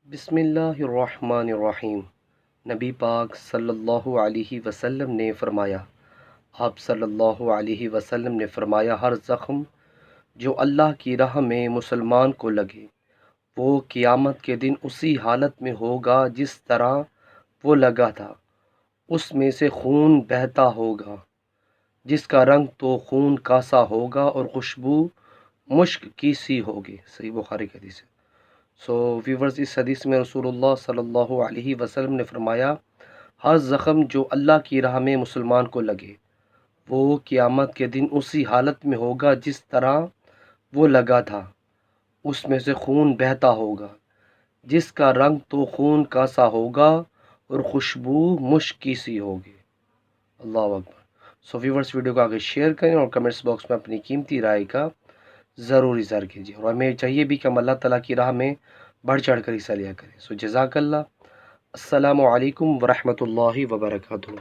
بسم اللہ الرحمن الرحیم۔ نبی پاک صلی اللہ علیہ وسلم نے فرمایا، آپ صلی اللہ علیہ وسلم نے فرمایا، ہر زخم جو اللہ کی راہ میں مسلمان کو لگے وہ قیامت کے دن اسی حالت میں ہوگا جس طرح وہ لگا تھا، اس میں سے خون بہتا ہوگا، جس کا رنگ تو خون کا سا ہوگا اور خوشبو مشک کی سی ہوگی۔ صحیح بخاری کی حدیث ہے۔ ویورز، اس حدیث میں رسول اللہ صلی اللہ علیہ وسلم نے فرمایا، ہر زخم جو اللہ کی راہ میں مسلمان کو لگے وہ قیامت کے دن اسی حالت میں ہوگا جس طرح وہ لگا تھا، اس میں سے خون بہتا ہوگا، جس کا رنگ تو خون کا سا ہوگا اور خوشبو مشک کی سی ہوگی۔ اللہ اکبر۔ ویورز، ویڈیو کو آگے شیئر کریں اور کمنٹس باکس میں اپنی قیمتی رائے کا ضرور اظہار کیجیے، اور ہمیں چاہیے بھی کہ ہم اللہ تعالیٰ کی راہ میں بڑھ چڑھ کر حصہ لیا کریں۔ جزاک اللہ۔ السلام علیکم ورحمۃ اللہ وبرکاتہ۔